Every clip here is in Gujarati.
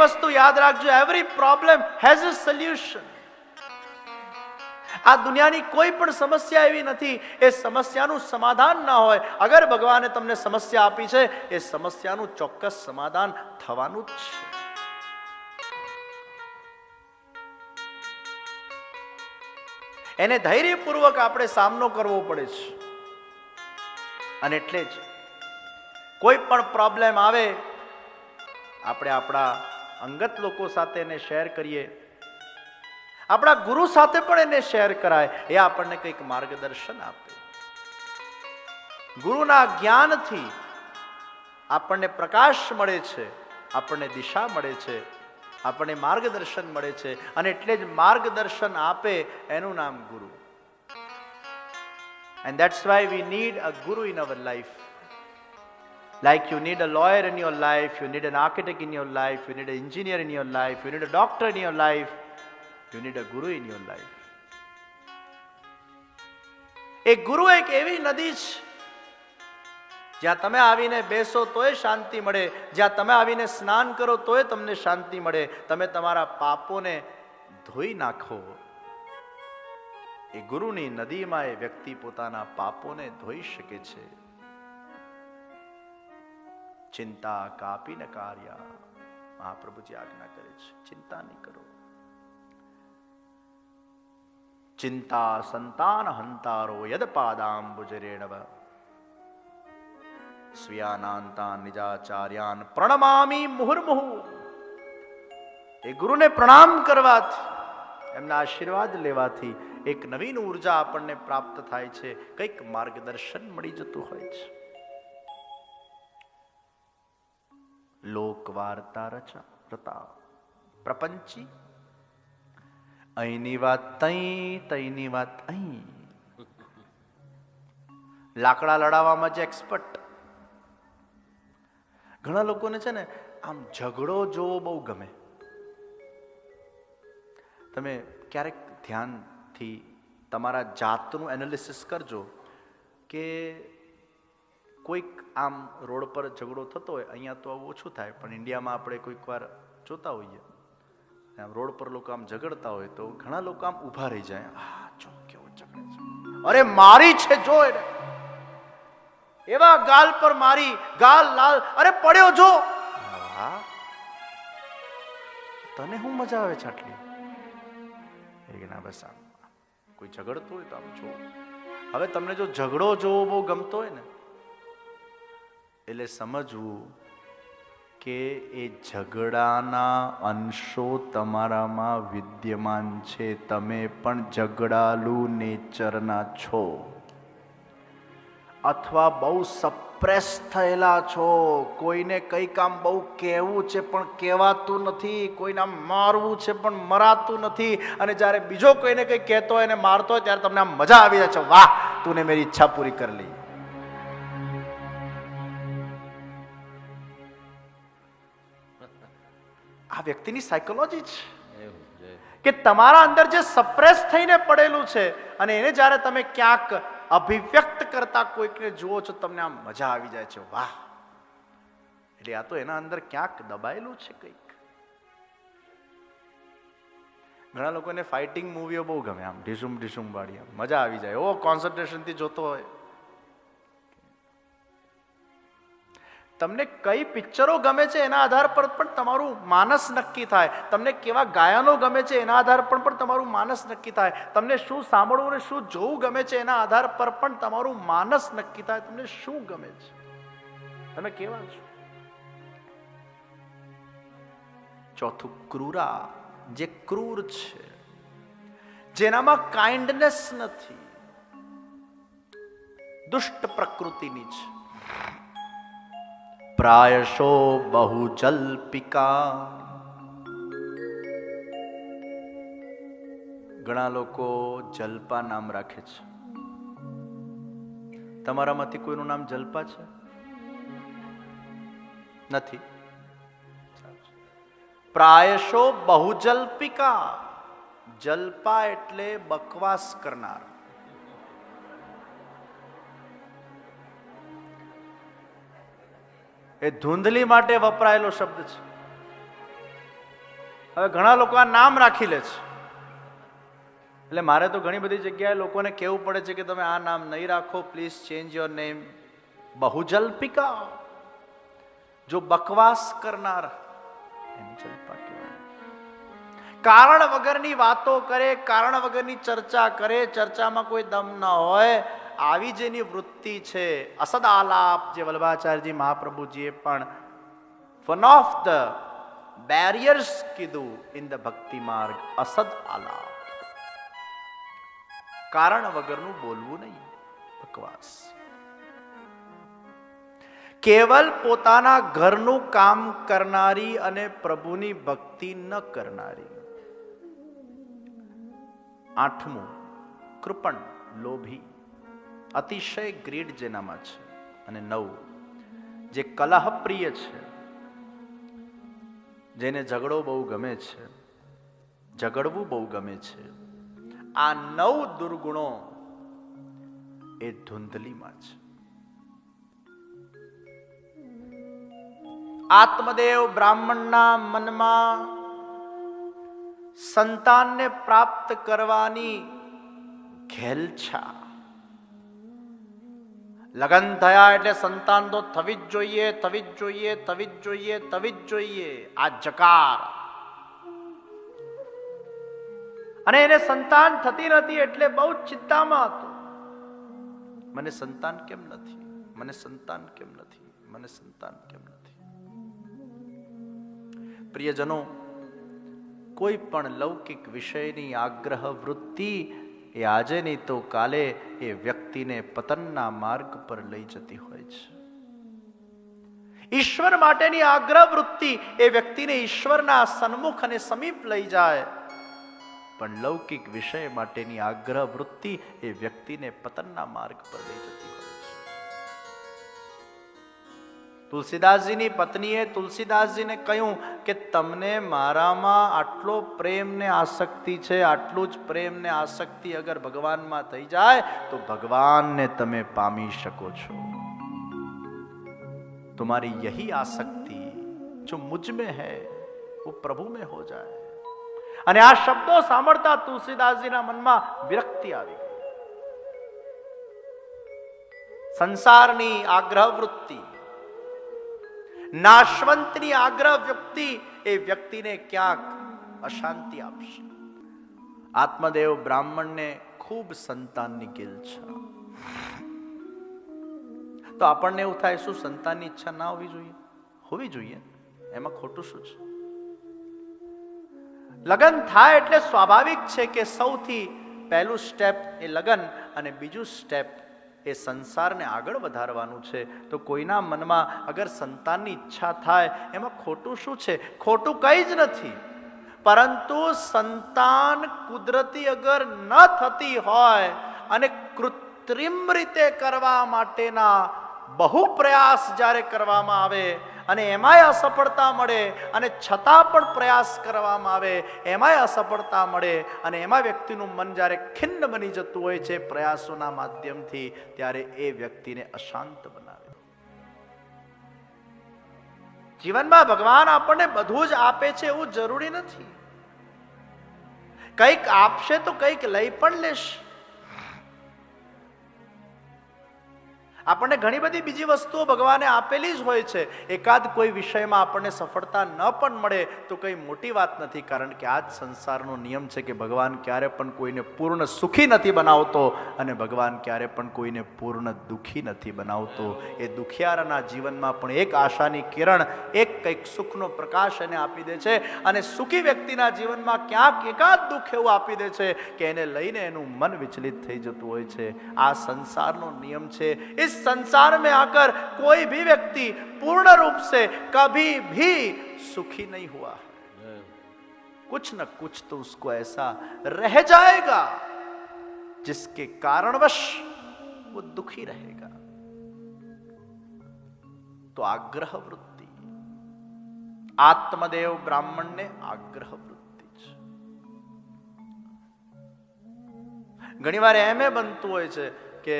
વસ્તુ યાદ રાખજો, every problem has a solution. આ દુનિયાની કોઈ પણ સમસ્યા એવી નથી એ સમસ્યાનું સમાધાન ના હોય. અગર ભગવાને તમને સમસ્યા આપી છે, એ સમસ્યાનું ચોક્કસ સમાધાન થવાનું જ છે. એને ધૈર્યપૂર્વક આપણે સામનો કરવો પડે છે. અને એટલે જ કોઈ પણ પ્રોબ્લેમ આવે, આપણે આપણા અંગત લોકો સાથે એને શેર કરીએ, આપણા ગુરુ સાથે પણ એને શેર કરાય. એ આપણને કંઈક માર્ગદર્શન આપે. ગુરુના જ્ઞાનથી આપણને પ્રકાશ મળે છે, આપણને દિશા મળે છે, આપણને માર્ગદર્શન મળે છે. અને એટલે જ માર્ગદર્શન આપે એનું નામ ગુરુ. And that's why we need a guru in our life. Like you need a lawyer in your life, you need an architect in your life, you need an engineer in your life, you need a doctor in your life, you need a guru in your life. એક ગુરુ એક એવી નદી છે જ્યાં તમે આવીને બેસો તોય શાંતિ મળે, જ્યાં તમે આવીને સ્નાન કરો તોય તમને શાંતિ મળે. તમે તમારા પાપોને ધોઈ નાખો, એ ગુરુની નદીમાં એ વ્યક્તિ પોતાના પાપોને ધોઈ શકે છે. ચિંતા કાપી ન કાર્યા, મહાપ્રભુજી આજ્ઞા કરે છે, ચિંતા નહીં કરો. ચિંતા સંતાન હંતારો યદ પાદાંબુજરેણવ સ્વીયાનાંતાન નિજાચાર્યાન પ્રણમામી મુહુર્મુહુ. એ ગુરુને પ્રણામ કરવાથી, એમના આશીર્વાદ લેવાથી એક નવીન ઉર્જા આપણને પ્રાપ્ત થાય છે, કંઈક માર્ગદર્શન મળી જતું હોય છે. લોક વાર્તા રચા પ્રપંચી, અહીંની વાત તઈ, તઈની વાત અહીં. લાકડા લડાવવામાં જે એક્સપર્ટ. ઘણા લોકોને છે ને આમ ઝઘડો જોવો બહુ ગમે. તમે ક્યારેક ધ્યાનથી તમારા જાતનું એનાલિસિસ કરજો કે કોઈક આમ રોડ પર ઝઘડો થતો હોય, અહીંયા તો આવું ઓછું થાય, પણ ઇન્ડિયામાં આપણે કોઈક વાર જોતા હોઈએ, આમ રોડ પર લોકો આમ ઝઘડતા હોય તો ઘણા લોકો આમ ઊભા રહી જાય. આ જો કેવો ઝઘડે છે, અરે મારી છે જો એને, એવા ગાલ પર મારી, ગાલ લાલ, અરે પડ્યો જો. તને શું મજા આવે છે આટલી? ના બસ આમ કોઈ ઝઘડતું હોય તો આમ જો. હવે તમને જો ઝઘડો જોવો બહુ ગમતો હોય ને, એટલે સમજવું કે એ ઝઘડાના અંશો તમારામાં વિદ્યમાન છે. તમે પણ ઝઘડાલુ નેચરના છો, અથવા બહુ સપ્રેસ થયેલા છો. કોઈને કંઈ કામ બહુ કહેવું છે પણ કહેવાતું નથી, કોઈને મારવું છે પણ મરાતું નથી. અને જ્યારે બીજો કોઈને કંઈ કહેતો હોય અને મારતો હોય ત્યારે તમને આમ મજા આવી જાય છે, વાહ તુને મેરી ઈચ્છા પૂરી કરી લી. આ વ્યક્તિની સાયકોલોજી છે કે તમારા અંદર જે સપ્રેસ થઈને પડેલું છે અને એને જ્યારે તમે ક્યાંક અભિવ્યક્ત કરતા કોઈકને જુઓ છો, તમને આમ મજા આવી જાય છે, વાહ. એટલે આ તો એના અંદર ક્યાંક દબાયેલું છે કંઈક. ઘણા લોકોને ફાઇટિંગ મૂવીઓ બહુ ગમે, આમ ઢીસુમ ઢીસુમ વાળી, આમ મજા આવી જાય, ઓ કોન્સન્ટ્રેશનથી જોતો હોય. તમને કઈ પિક્ચરો ગમે છે એના આધાર પર પણ તમારું માનસ નક્કી થાય. તમને કેવા ગાયનો ગમે છે એના આધાર પર પણ તમારું માનસ નક્કી થાય. તમને શું સાંભળવું અને શું જોવું ગમે છે એના આધાર પર પણ તમારું માનસ નક્કી થાય. તમને શું ગમે છે, તમે કેવા છો. ચોથું ક્રૂરા, જે ક્રૂર છે, જેનામાં કાઇન્ડનેસ નથી, દુષ્ટ પ્રકૃતિની છે. પ્રાયશો બહુ જલ્પિકા. ઘણા લોકો જલ્પા નામ રાખે છે. તમારામાંથી કોઈનું નામ જલ્પા છે? નથી. પ્રાયશો બહુ જલ્પિકા. જલ્પા એટલે બકવાસ કરનાર. એ ધૂંધલી માટે વપરાયેલો શબ્દ છે. હવે ઘણા લોકો આ નામ રાખી લે છે, એટલે મારે તો ઘણી બધી જગ્યાએ લોકોને કહેવું પડે છે કે તમે આ નામ નહીં રાખો, પ્લીઝ ચેન્જ યોર નેમ. બહુજલ્પિકા, જો બકવાસ કરનાર એની જલ્પા કહેવાય. કારણ વગરની વાતો કરે, કારણ વગરની ચર્ચા કરે, ચર્ચામાં કોઈ દમ ન હોય, આવી જેની વૃત્તિ છે અસદ આલાપ, જે વલ્લભાચાર્યજી મહાપ્રભુજીએ પણ વન ઓફ ધ બેરિયર્સ કીધું ઇન ધ ભક્તિ માર્ગ, અસદ આલાપ. કારણ વગરનું બોલવું નહીં, બકવાસ. કેવલ પોતાના ઘરનું કામ કરનારી અને પ્રભુની ભક્તિ ન કરનારી. 8મું, કૃપણ, લોભી, અતિશય ગ્રીડ જેનામાં છે. અને 9, જે કલહપ્રિય છે, જેને ઝઘડો બહુ ગમે છે, ઝઘડવું બહુ ગમે છે. આ 9 દુર્ગુણો એ ધૂંધલીમાં છે. આત્મદેવ બ્રાહ્મણના મનમાં સંતાનને પ્રાપ્ત કરવાની ઘેલછા. લગ્ન થયા એટલે સંતાન તો થવી જ જોઈએ, થવી જ જોઈએ, થવી જ જોઈએ, થવી જ જોઈએ, આ જકાર. અને એને સંતાન થતી નથી એટલે બહુ ચિંતામાં હતો. મને સંતાન કેમ નથી, મને સંતાન કેમ નથી, મને સંતાન કેમ નથી. પ્રિયજનો, કોઈ પણ લૌકિક વિષયની આગ્રહ વૃત્તિ એ આજે નહીં તો કાલે એ વ્યક્તિને પતનના માર્ગ પર લઈ જતી હોય છે. ઈશ્વર માટેની આગ્રહ વૃત્તિ એ વ્યક્તિને ઈશ્વરના સન્મુખ અને સમીપ લઈ જાય, પણ લૌકિક વિષય માટેની આગ્રહ વૃત્તિ એ વ્યક્તિને પતનના માર્ગ પર લઈ જતી હોય છે. તુલસીદાસજીની પત્નીએ તુલસીદાસજીને કહ્યું કે તમને મારામાં આટલો પ્રેમ ને આસક્તિ છે, આટલું જ પ્રેમ ને આસક્તિ અગર ભગવાનમાં થઈ જાય તો ભગવાનને તમે પામી શકો છો. तुम्हारी यही आसक्ति जो मुझ में है वो प्रभु में हो जाए. અને આ શબ્દો સાંભળતા તુલસીદાસજીના મનમાં વિરક્તિ આવી ગઈ. સંસારની આગ્રહ વૃત્તિ, નાશવંતની આગ્રહ વ્યક્તિ એ વ્યક્તિને ક્યાંક અશાંતિ આપશે. આત્મદેવ બ્રાહ્મણને ખૂબ સંતાનની ગેલછા. તો આપણને એવું થાય, શું સંતાનની ઈચ્છા ના હોવી જોઈએ? હોવી જોઈએ. એમાં ખોટું શું છે? લગ્ન થાય એટલે સ્વાભાવિક છે કે સૌથી પહેલું સ્ટેપ એ લગ્ન અને બીજું સ્ટેપ એ સંસારને આગળ વધારવાનું છે. તો કોઈના મનમાં અગર સંતાનની ઈચ્છા થાય એમાં ખોટું શું છે? ખોટું કંઈ જ નથી. પરંતુ સંતાન કુદરતી અગર ન થતી હોય અને કૃત્રિમ રીતે કરવા માટેના બહુ પ્રયાસ જ્યારે કરવામાં આવે અને એમાંય અસફળતા મળે અને છતાં પણ પ્રયાસ કરવામાં આવે, એમાંય અસફળતા મળે અને એમાં વ્યક્તિનું મન જ્યારે ખિન્ન બની જતું હોય છે પ્રયાસોના માધ્યમથી, ત્યારે એ વ્યક્તિને અશાંત બનાવે. જીવનમાં ભગવાન આપણને બધું જ આપે છે એવું જરૂરી નથી. કંઈક આપશે તો કંઈક લઈ પણ લેશે. આપણને ઘણી બધી બીજી વસ્તુઓ ભગવાને આપેલી જ હોય છે. એકાદ કોઈ વિષયમાં આપણને સફળતા ન પણ મળે તો કંઈ મોટી વાત નથી, કારણ કે આ જ સંસારનો નિયમ છે કે ભગવાન ક્યારે પણ કોઈને પૂર્ણ સુખી નથી બનાવતો અને ભગવાન ક્યારે પણ કોઈને પૂર્ણ દુઃખી નથી બનાવતો. એ દુખિયારના જીવનમાં પણ એક આશાની કિરણ, એક કંઈક સુખનો પ્રકાશ એને આપી દે છે અને સુખી વ્યક્તિના જીવનમાં ક્યાંક એકાદ દુઃખ એવું આપી દે છે કે એને લઈને એનું મન વિચલિત થઈ જતું હોય છે. આ સંસારનો નિયમ છે. इस संसार में आकर कोई भी व्यक्ति पूर्ण रूप से कभी भी सुखी नहीं हुआ है. कुछ न कुछ तो उसको ऐसा रह जाएगा जिसके कारणवश वो दुखी रहेगा. तो आग्रह वृत्ति, आत्मदेव ब्राह्मण ने आग्रह वृत्ति છે. ઘણીવાર એમ બનતું હોય છે કે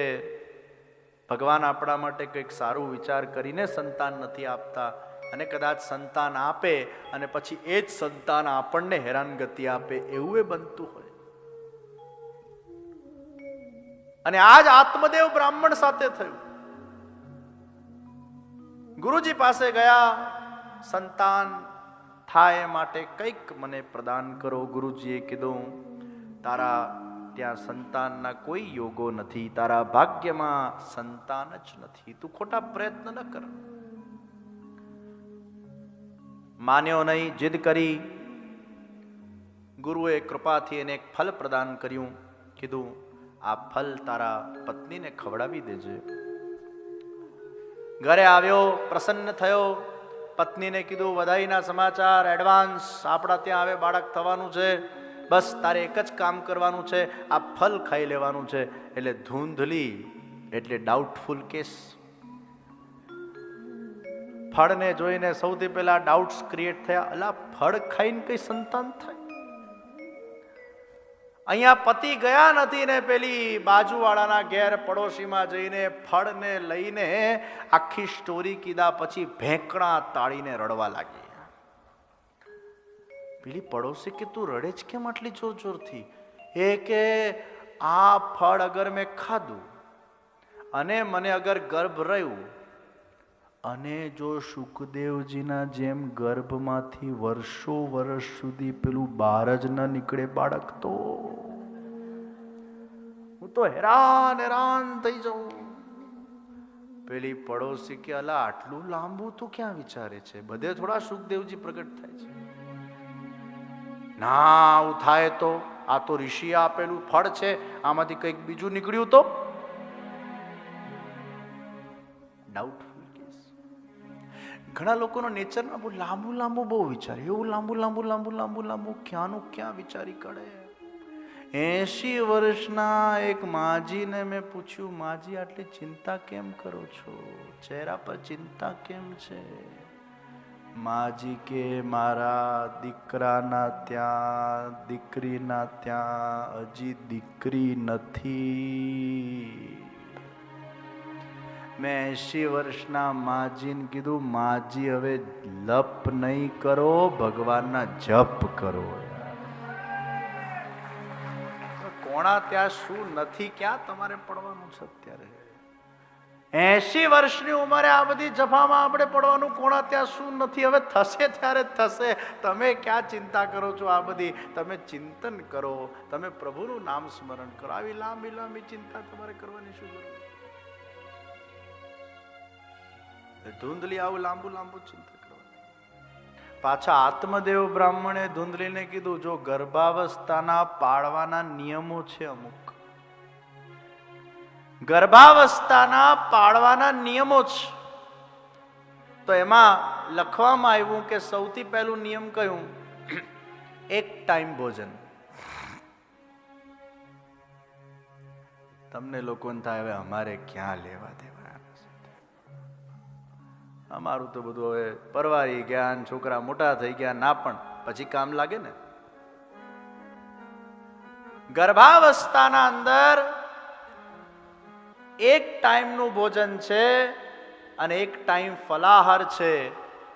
ભગવાન આપણા માટે કંઈક સારું વિચાર કરીને સંતાન નથી આપતા, અને કદાચ સંતાન આપે અને પછી એ જ સંતાન આપણને હેરાનગતિ આપે, એવું એ બનતું હોય. અને આ જ આત્મદેવ બ્રાહ્મણ સાથે થયું. ગુરુજી પાસે ગયા, સંતાન થાય માટે કંઈક મને પ્રદાન કરો. ગુરુજીએ કીધું, તારા ત્યાં સંતાનના કોઈ યોગો નથી, તારા ભાગ્યમાં સંતાન જ નથી, તું ખોટા પ્રયત્ન ન કર. માન્યો નહીં, જીદ કરી. ગુરુએ કૃપાથી એને એક ફલ પ્રદાન કર્યું. કીધું, આ ફલ તારા પત્નીને ખવડાવી દેજે. ઘરે આવ્યો, પ્રસન્ન થયો. પત્નીને કીધું, વધાઈના સમાચાર, એડવાન્સ, આપણા ત્યાં હવે બાળક થવાનું છે, બસ તારે એક જ કામ કરવાનું છે, આ ફલ ખાઈ લેવાનું છે. એટલે ધૂંધલી એટલે ડાઉટફુલ કેસ. ફળને જોઈને સૌથી પહેલા ડાઉટ્સ ક્રિએટ થયા. અલા, ફળ ખાઈને કઈ સંતાન થાય? અહીંયા પતિ ગયા નથી ને પેલી બાજુવાળાના ઘેર પડોશીમાં જઈને ફળને લઈને આખી સ્ટોરી કીધા પછી ભેંકણા તાળીને રડવા લાગી. પેલી પડોશી કે તું રડે જ કેમ આટલી જોર જોરથી? એ કે આ ફળ અગર મેં ખાધું અને મને અગર ગર્ભ રહ્યું અને જો શુકદેવજીના જેમ ગર્ભમાંથી વર્ષો વર્ષ સુધી પેલું બહાર જ ન નીકળે બાળક, તો હું તો હેરાન થઈ જાઉં. પેલી પડોશી કે અલા, આટલું લાંબુ તું ક્યાં વિચારે છે? બધે થોડા શુકદેવજી પ્રગટ થાય છે? ના, આવું થાય તો આ તો ઋષિએ આપેલું ફળ છે, આમાંથી કંઈક બીજું નીકળ્યું તો? ડાઉટફુલ. ઘણા લોકોનો નેચરમાં બહુ લાંબુ બહુ વિચારે, એવું લાંબુ ક્યાંનું ક્યાં વિચારી કાઢે. 80 વર્ષના એક માજીને મેં પૂછ્યું, માજી આટલી ચિંતા કેમ કરો છો? ચહેરા પર ચિંતા કેમ છે? માજી કે મારા દીકરાના ત્યાં, દીકરીના ત્યાં હજી દીકરી નથી. મેં 80 વર્ષના માજીને કીધું, માજી હવે લપ નહીં કરો, ભગવાનના જપ કરો. કોણા ત્યાં શું નથી, ક્યાં તમારે પડવાનું છે અત્યારે? 80 વર્ષની ઉંમરે આ બધી જફામાં આપણે પડવાનું, કોણા ત્યાં શું નથી. હવે થશે ત્યારે થશે, તમે ક્યાં ચિંતા કરો છો? આ બધી તમે ચિંતન કરો, તમે પ્રભુનું નામ સ્મરણ કરો. આવી લાંબી ચિંતા તમારે કરવાની શું જરૂર? ધૂંધલી આવું લાંબુ ચિંતા કરવાની. પાછા આત્મદેવ બ્રાહ્મણે ધૂંધલીને કીધું, જો ગર્ભાવસ્થાના પાળવાના નિયમો છે અમુક, ગર્ભાવસ્થાના પાળવાના નિયમો છે, તો એમાં લખવામાં આવ્યું કે સૌથી પહેલું નિયમ કયું? એક ટાઈમ ભોજન. તમને લોકોને થાય હવે અમારે ક્યાં લેવા દેવા, અમારું તો બધું હવે પરવારી ગયા, છોકરા મોટા થઈ ગયા, ના પણ પછી કામ લાગે ને. ગર્ભાવસ્થાના અંદર એક ટાઈમનું ભોજન છે અને એક ટાઈમ ફલાહાર છે.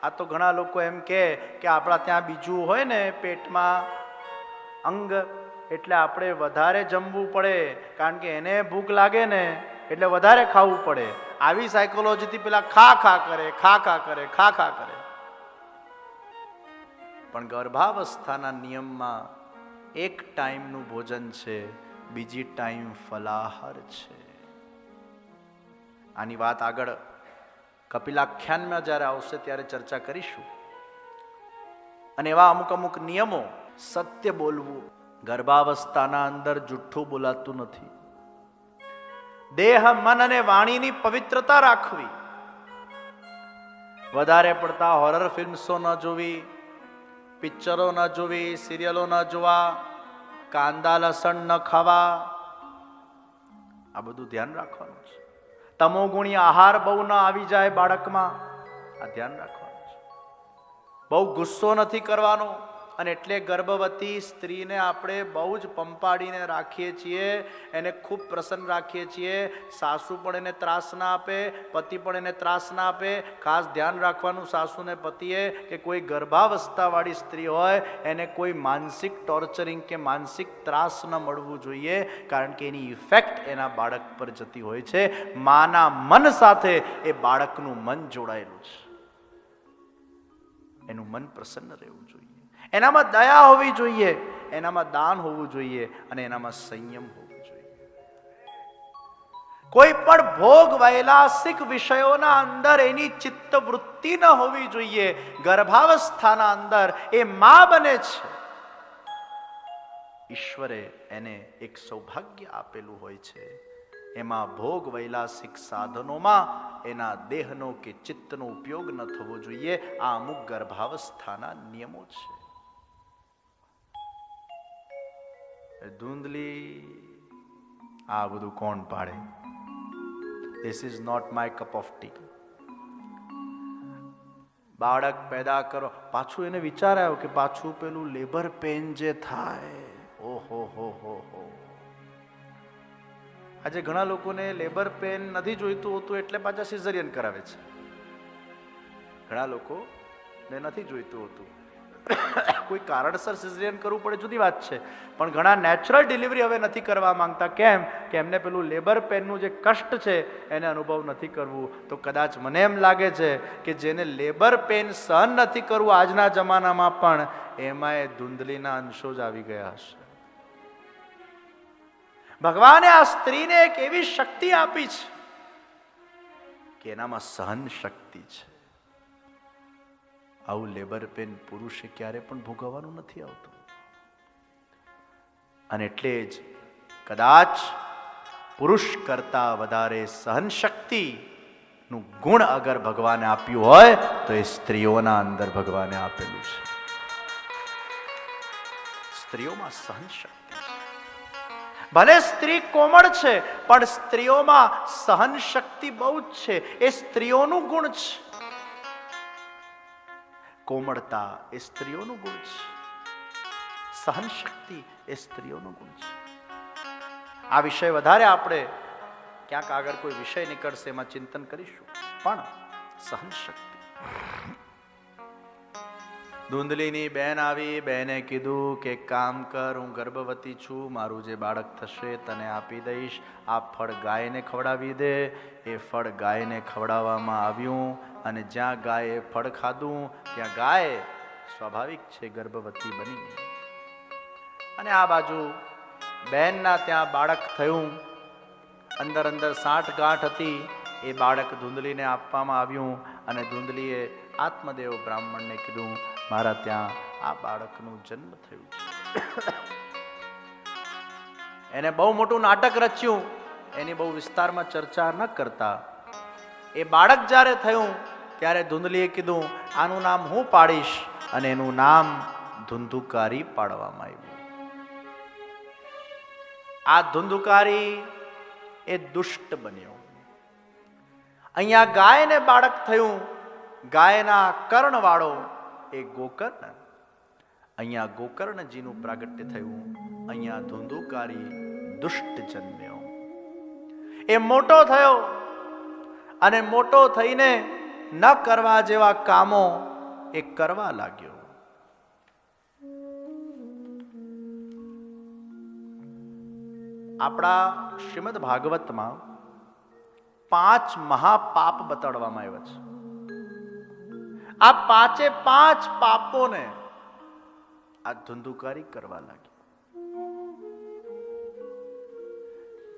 આ તો ઘણા લોકો એમ કે આપણા ત્યાં બીજું હોય ને પેટમાં અંગ, એટલે આપણે વધારે જમવું પડે, કારણ કે એને ભૂખ લાગે ને એટલે વધારે ખાવું પડે. આવી સાયકોલોજીથી પેલા ખા કરે. પણ ગર્ભાવસ્થાના નિયમમાં એક ટાઈમનું ભોજન છે, બીજી ટાઈમ ફલાહાર છે. આની વાત આગળ કપિલાખ્યાનમાં જ્યારે આવશે ત્યારે ચર્ચા કરીશું. અને એવા અમુક નિયમો, સત્ય બોલવું, ગર્ભાવસ્થાના અંદર જુઠ્ઠું બોલાતું નથી, દેહ, મન અને વાણીની પવિત્રતા રાખવી, વધારે પડતા હોરર ફિલ્મ્સો ન જોવી, પિક્ચરો ન જોવી, સિરિયલો ન જોવા, કાંદા લસણ ન ખાવા, આ બધું ધ્યાન રાખવાનું છે. તમોગુણી આહાર બહુ ન આવી જાય બાળકમાં, આ ધ્યાન રાખવાનું છે. બહુ ગુસ્સો નથી કરવાનો, અને એટલે ગર્ભવતી સ્ત્રીને આપણે બહુ જ પંપાડીને રાખીએ છીએ, એને ખૂબ પ્રસન્ન રાખીએ છીએ. સાસુ પણ એને ત્રાસ ના આપે, પતિ પણ એને ત્રાસ ના આપે. ખાસ ધ્યાન રાખવાનું સાસુને પતિએ કે કોઈ ગર્ભાવસ્થાવાળી સ્ત્રી હોય એને કોઈ માનસિક ટોર્ચરિંગ કે માનસિક ત્રાસ ન મળવું જોઈએ, કારણ કે એની ઇફેક્ટ એના બાળક પર જતી હોય છે. માના મન સાથે એ બાળકનું મન જોડાયેલું છે. એનું મન પ્રસન્ન રહેવું જોઈએ, એનામાં દયા હોવી જોઈએ, એનામાં દાન હોવું જોઈએ અને એનામાં સંયમ હોવું જોઈએ. કોઈ પણ ભોગ વૈલાસિક વિષયોના અંદર એની ચિત્તવૃત્તિ ન હોવી જોઈએ. ગર્ભાવસ્થાના અંદર એ મા બને છે. ઈશ્વરે એને એક સૌભાગ્ય આપેલું હોય છે. એમાં ભોગ વૈલાસિક સાધનોમાં એના દેહનો કે ચિત્તનો ઉપયોગ ન થવો જોઈએ. આ અમુક ગર્ભાવસ્થાના નિયમો છે. ધૂંધલી આ બધું કોણ પાડે? This is not my cup of tea. બાળક પેદા કરો, પાછું એને વિચાર આવ્યો કે પાછું પેલું લેબર પેન જે થાય, ઓહો હો હો હો. આજે ઘણા લોકોને લેબર પેન નથી જોઈતું હોતું એટલે પાછા સિઝેરિયન કરાવે છે. ઘણા લોકોને નથી જોઈતું હોતું, કોઈ કારણસર સિઝેરિયન કરવું પડે જુદી વાત છે, પણ ઘણા નેચરલ ડિલિવરી હવે નથી કરવા માંગતા. કેમ કે એમને પેલું લેબર પેનનું જે કષ્ટ છે એને અનુભવ નથી કરવું. તો કદાચ મને એમ લાગે છે કે જેને લેબર પેન સહન નથી કરવું આજના જમાનામાં પણ, એમાં એ ધૂંધલીના અંશો જ આવી ગયા હશે. ભગવાને આ સ્ત્રીને એક એવી શક્તિ આપી છે કે એનામાં સહન શક્તિ છે. આવું લેબર પેન પુરુષે ક્યારે પણ ભોગવવાનું નથી આવતું. અને એટલે જ કદાચ પુરુષ કરતા વધારે સહન શક્તિ નું ગુણ અગર ભગવાને આપ્યું હોય તો એ સ્ત્રીઓના અંદર ભગવાને આપેલું છે. સ્ત્રીઓમાં સહન શક્તિ. ભલે સ્ત્રી કોમળ છે પણ સ્ત્રીઓમાં સહન શક્તિ બહુ જ છે. એ સ્ત્રીઓનું ગુણ છે. કોમળતા એ સ્ત્રીઓનું ગુણ છે. સહન શક્તિ એ સ્ત્રીઓનું ગુણ છે. આ વિષય વધારે આપણે ક્યાંક આગળ કોઈ વિષય નીકળશે એમાં ચિંતન કરીશું. પણ સહન શક્તિ. ધૂંધલીની બેન આવી, બેને કીધું કે કામ કર, હું ગર્ભવતી છું, મારું જે બાળક થશે તને આપી દઈશ, આ ફળ ગાયને ખવડાવી દે. એ ફળ ગાયને ખવડાવવામાં આવ્યું અને જ્યાં ગાયે ફળ ખાધું ત્યાં ગાય સ્વાભાવિક છે ગર્ભવતી બની. અને આ બાજુ બેનના ત્યાં બાળક થયું. અંદર અંદર સાંઠગાંઠ હતી. એ બાળક ધૂંધલીને આપવામાં આવ્યું અને ધૂંધલીએ આત્મદેવ બ્રાહ્મણને કીધું, મારા ત્યાં આ બાળકનું જન્મ થયું છે. એને બહુ મોટું નાટક રચ્યું, એની બહુ વિસ્તારમાં ચર્ચા ન કરતા. એ બાળક જ્યારે થયું ત્યારે ધૂંધલીએ કીધું, આનું નામ હું પાડીશ, અને એનું નામ ધુંધુકારી પાડવામાં આવ્યું. આ ધુંધુકારી એ દુષ્ટ બન્યો. અહીંયા ગાયને બાળક થયું, ગાયના કર્ણવાળો એ ગોકર્ણ. અહીંયા ગોકર્ણજીનું પ્રાગટ્ય થયું, અહીંયા ધુંધુકારી દુષ્ટ જન્મ્યો. એ મોટો થયો અને મોટો થઈને ન કરવા જેવા કામો એ કરવા લાગ્યો. આપણા શ્રીમદ ભાગવતમાં 5 મહાપાપ બતાડવામાં આવ્યા છે. આ 5 પાપોને આ ધુંધુકારી કરવા લાગી.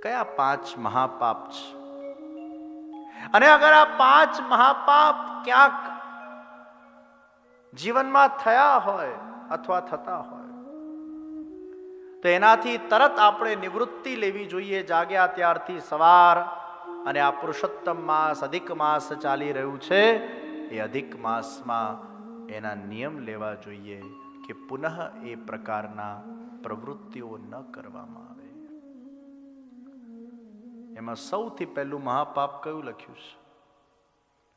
કયા 5 મહાપાપ છે? અને અગર આ 5 મહાપાપ ક્યાંક જીવનમાં થયા હોય અથવા થતા હોય તો એનાથી તરત આપણે નિવૃત્તિ લેવી જોઈએ. જાગ્યા ત્યારથી સવાર, અને આ પુરુષોત્તમ માસ અધિક માસ ચાલી રહ્યું છે. એ અધિક માસમાં એના નિયમ લેવા જોઈએ કે પુનઃ એ પ્રકારના પ્રવૃત્તિઓ ન કરવામાં આવે. એમાં સૌથી પહેલું મહાપાપ કયું લખ્યું છે?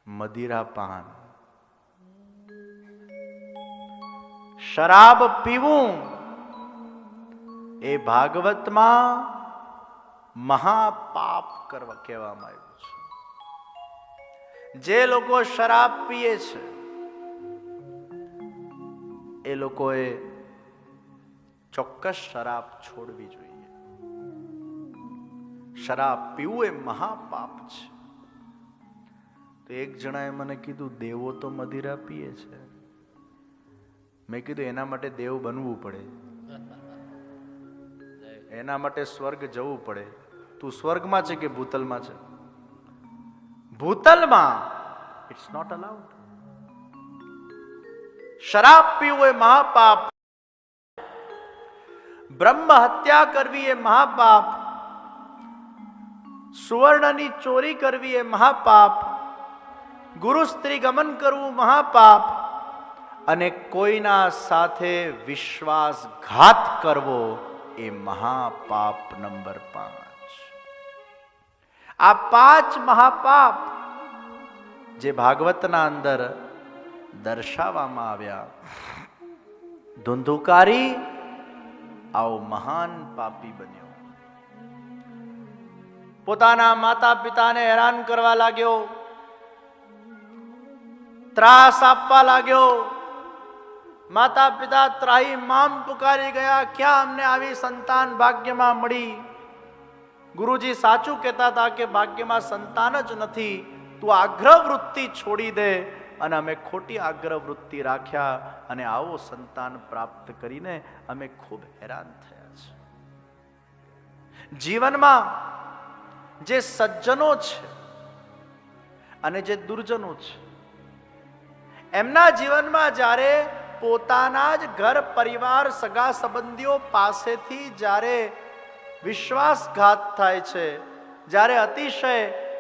મદિરા પાન. શરાબ પીવું એ ભાગવતમાં મહાપાપ કરવા કહેવામાં આવ્યું છે. જે લોકો શરાબ પીએ છે એ લોકોએ ચોક્કસ શરાબ છોડવી જોઈએ. શરાબ પીવું એ મહાપાપ છે. તો એક જણાએ મને કીધું દેવો તો મદિરા પીએ છે. મેં કીધું એના માટે દેવ બનવું પડે, એના માટે સ્વર્ગ જવું પડે. તું સ્વર્ગમાં છે કે ભૂતલમાં છે? ભૂતલમાં. It's not allowed. શરાબ પીવું એ મહાપાપ, બ્રહ્મ હત્યા કરવી એ મહાપાપ, સુવર્ણની ચોરી કરવી એ મહાપાપ, ગુરુ સ્ત્રી ગમન કરવું મહાપાપ, અને કોઈના સાથે વિશ્વાસઘાત કરવો એ મહાપાપ નંબર 5. આ 5 મહાપાપ જે ભાગવતના અંદર દર્શાવવામાં આવ્યા. ધુંધુકારી આવો મહાન પાપી બન્યો. પોતાના માતા પિતાને હેરાન કરવા લાગ્યો, ત્રાસ આપવા લાગ્યો. માતા પિતા ત્રાહી મામ પુકારી ગયા, ક્યાં અમને આવી સંતાન ભાગ્યમાં મળી. ગુરુજી સાચું કહેતા હતા કે ભાગ્યમાં સંતાન જ નથી, તું આગ્રહ વૃત્તિ છોડી દે. અને અમે ખોટી આગ્રહ વૃત્તિ રાખ્યા અને આવો સંતાન પ્રાપ્ત કરીને અમે ખૂબ હેરાન થયા છે. જીવનમાં જે સજ્જનો છે અને જે દુર્જનો છે, એમના જીવનમાં જ્યારે પોતાના જ ઘર પરિવાર સગા સંબંધીઓ પાસેથી જ્યારે વિશ્વાસઘાત થાય છે, જ્યારે અતિશય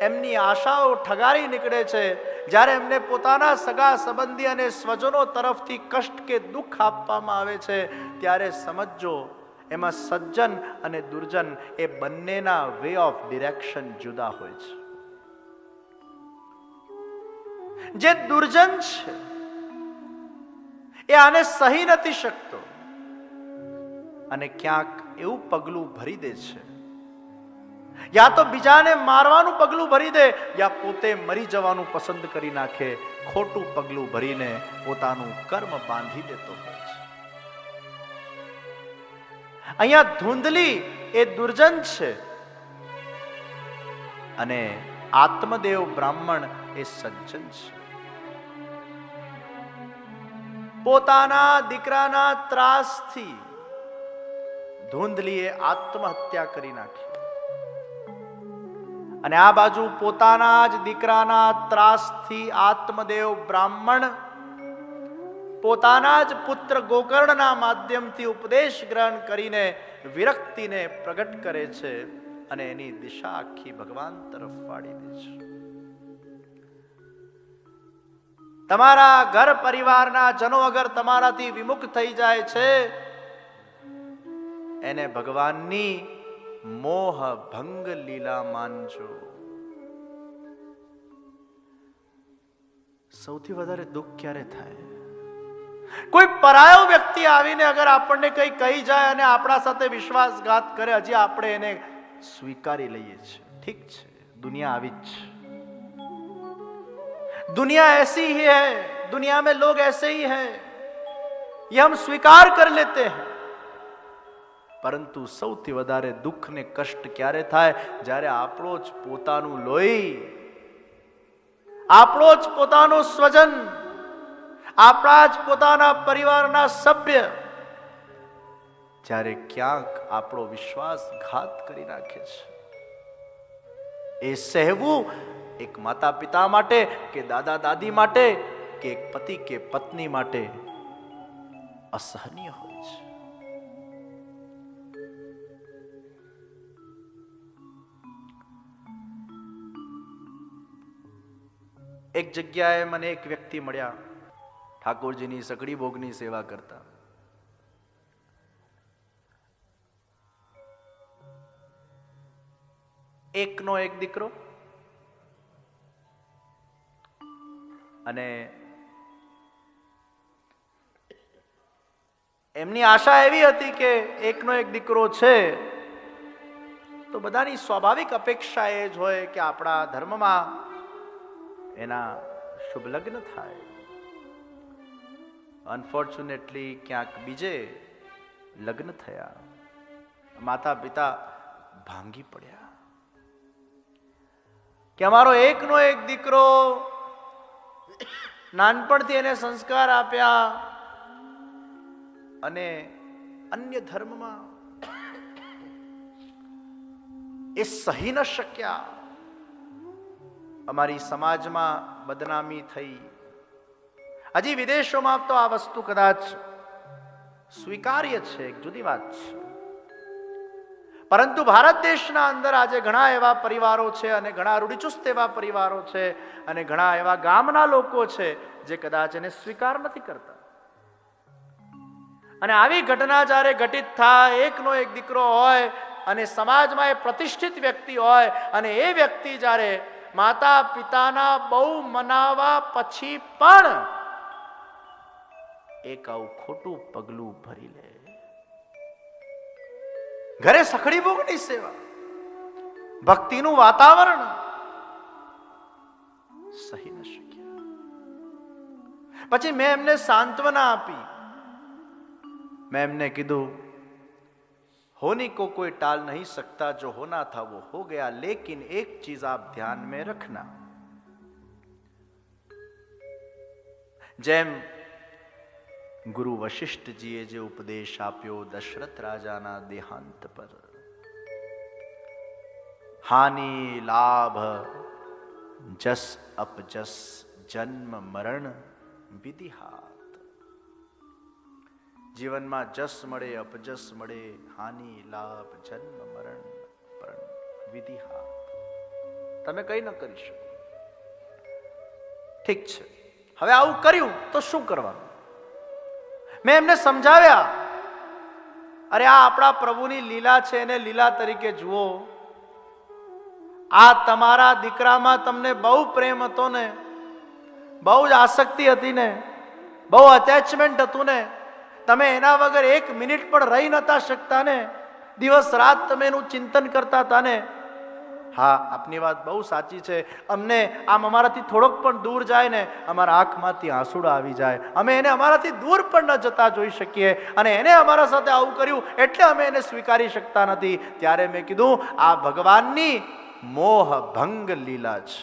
એમની આશાઓ ઠગારી નીકળે છે, જ્યારે એમને પોતાના સગા સંબંધી અને સ્વજનો તરફથી કષ્ટ કે દુઃખ આપવામાં આવે છે, ત્યારે સમજો એમાં સજ્જન અને દુર્જન એ બંનેના વે ઓફ ડિરેક્શન જુદા હોય છે. જે દુર્જન છે એ આને સહી નથી શકતો અને ક્યાંક એવું પગલું ભરી દે છે, યા તો બીજાને મારવાનું પગલું ભરી દે યા પોતે મરી જવાનું પસંદ કરી નાખે. ખોટું પગલું ભરીને પોતાનું કર્મ બાંધી દેતો હોય છે. અહીંયા ધૂંધલી એ દુર્જન છે અને આત્મદેવ બ્રાહ્મણ એ સજ્જન છે. પોતાના દીકરાના ત્રાસથી ધૂંધલીએ આત્મહત્યા કરી નાખી અને આ બાજુ પોતાના જ દીકરાના ત્રાસથી આત્મદેવ બ્રાહ્મણ પોતાના જ પુત્ર ગોકર્ણના માધ્યમથી ઉપદેશ ગ્રહણ કરીને વિરક્તિને પ્રગટ કરે છે અને એની દિશા આખી ભગવાન તરફ વાળી દે છે. તમારા ઘર પરિવારના જનો અગર તમારાથી વિમુખ થઈ જાય છે, એને ભગવાનની મોહ ભંગ લીલા માનજો. સૌથી વધારે દુઃખ ક્યારે થાય? કોઈ પરાયો વ્યક્તિ આવીને અગર આપણને કંઈ કહી જાય અને આપણા સાથે વિશ્વાસઘાત કરે, હજી આપણે એને સ્વીકારી લઈએ છીએ. ઠીક છે, દુનિયા આવી જ છે, दुनिया ऐसी ही है, दुनिया में लोग ऐसे ही हैं, ये हम स्वीकार कर लेते हैं. પરંતુ સૌથી વધારે દુઃખ ને કષ્ટ ક્યારે થાય? જ્યારે આપણો જ પોતાનું લોહી, આપણો જ પોતાનો સ્વજન, આપણા જ પોતાના પરિવારના સભ્ય જ્યારે ક્યાંક આપણો વિશ્વાસઘાત કરી નાખે છે. એ સહેવું એક માતા પિતા માટે કે દાદા દાદી માટે કે એક પતિ કે પત્ની માટે અસહનીય હોય છે. એક જગ્યાએ મને એક વ્યક્તિ મળ્યા, ઠાકોરજીની સગડી ભોગની સેવા કરતા. એકનો એક દીકરો અને એમની આશા એવી હતી કે એકનો એક દીકરો છે તો બધાની સ્વાભાવિક અપેક્ષા એ જ હોય કે આપણા ધર્મમાં એના શુભ લગ્ન થાય. અનફોર્ચ્યુનેટલી ક્યાંક બીજે લગ્ન થયા. માતા પિતા ભાંગી પડ્યા કે અમારો એકનો એક દીકરો, નાનપણથી એને સંસ્કાર આપ્યા અને અન્ય ધર્મમાં એ સહી ન શક્યા. અમારી સમાજમાં બદનામી થઈ. હજી વિદેશોમાં તો આ વસ્તુ કદાચ સ્વીકાર્ય છે, એક જુદી વાત છે. પરંતુ ભારત દેશના અંદર આજે ઘણા એવા પરિવારો છે અને ઘણા રૂઢિચુસ્ત એવા પરિવારો છે અને ઘણા એવા ગામના લોકો છે જે કદાચ એને સ્વીકાર નથી કરતા. અને આવી ઘટના જ્યારે ઘટિત થાય, એકનો એક દીકરો હોય અને સમાજમાં એ પ્રતિષ્ઠિત વ્યક્તિ હોય અને એ વ્યક્તિ જ્યારે માતા પિતાના બહુ મનાવા પછી પણ એક આવું ખોટું પગલું ભરી લે, ઘરે સખડી ભોગની સેવા, ભક્તિનું વાતાવરણ સહી ન શક્યા. પછી મેં એમને સાંત્વના આપી. मैं एमने कीधु होने को कोई टाल नहीं सकता, जो होना था वो हो गया, लेकिन एक चीज आप ध्यान में रखना. જેમ ગુરુ વશિષ્ઠજીએ જે ઉપદેશ આપ્યો દશરથ રાજાના દેહાંત પર, હાનિ લાભ જસ અપજસ જન્મ મરણ વિધિહાત. જીવનમાં જસ મળે, અપજસ મળે, હાનિ લાભ જન્મ મરણ વિધિહાત. તમે કઈ ન કરી શકો. ઠીક છે, હવે આવું કર્યું તો શું કરવાનું? મેં એમને સમજાવ્યા, અરે આ આપણા પ્રભુની લીલા છે, એને લીલા તરીકે જુઓ. આ તમારા દીકરામાં તમને બહુ પ્રેમ હતો ને, બહુ જ આસક્તિ હતી ને, બહુ અટેચમેન્ટ હતું ને, તમે એના વગર એક મિનિટ પણ રહી નતા શકતા ને, દિવસ રાત તમે એનું ચિંતન કરતા હતા ને. હા, આપની વાત બહુ સાચી છે. અમને આમ અમારાથી થોડોક પણ દૂર જાય ને, અમારા આંખમાંથી આંસુડા આવી જાય. અમે એને અમારાથી દૂર પણ ન જતા જોઈ શકીએ અને એને અમારા સાથે આવું કર્યું એટલે અમે એને સ્વીકારી શકતા નથી. ત્યારે મેં કીધું, આ ભગવાનની મોહ ભંગ લીલા છે.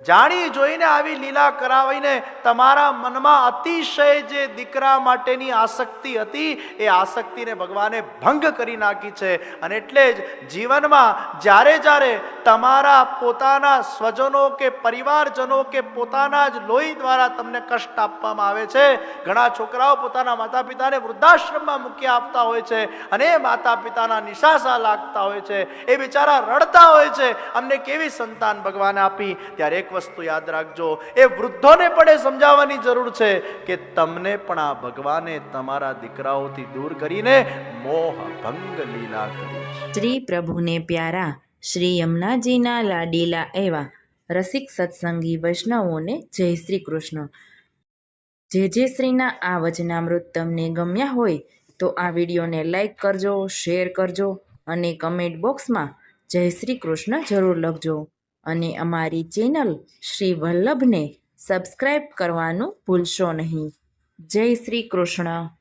જાણી જોઈને આવી લીલા કરાવીને તમારા મનમાં અતિશય જે દીકરા માટેની આસક્તિ હતી એ આસક્તિને ભગવાને ભંગ કરી નાખી છે. અને એટલે જ જીવનમાં જ્યારે જ્યારે તમારા પોતાના સ્વજનો કે પરિવારજનો કે પોતાના જ લોહી દ્વારા તમને કષ્ટ આપવામાં આવે છે, ઘણા છોકરાઓ પોતાના માતા પિતાને વૃદ્ધાશ્રમમાં મૂકી આપતા હોય છે અને એ માતા પિતાના નિશાસા લાગતા હોય છે, એ બિચારા રડતા હોય છે, અમને કેવી સંતાન ભગવાને આપી. ત્યારે એક વસ્તુ યાદ રાખજો, એ વૃદ્ધોને પણ એ સમજાવવાની જરૂર છે કે તમને પણ આ ભગવાને તમારા દીકરાઓથી દૂર કરીને મોહ ભંગ લીલા કરી છે. શ્રી પ્રભુને પ્યારા શ્રી યમુનાજીના લાડીલા એવા રસિક સત્સંગી વૈષ્ણવોને જય શ્રી કૃષ્ણ. જે શ્રીના આ વચનામૃત તમને ગમ્યા હોય તો આ વિડીયોને લાઈક કરજો, શેર કરજો અને કમેન્ટ બોક્સમાં જય શ્રી કૃષ્ણ જરૂર લખજો. અને અમારી ચેનલ શ્રી વલ્લભને સબસ્ક્રાઈબ કરવાનું ભૂલશો નહીં. જય શ્રી કૃષ્ણ.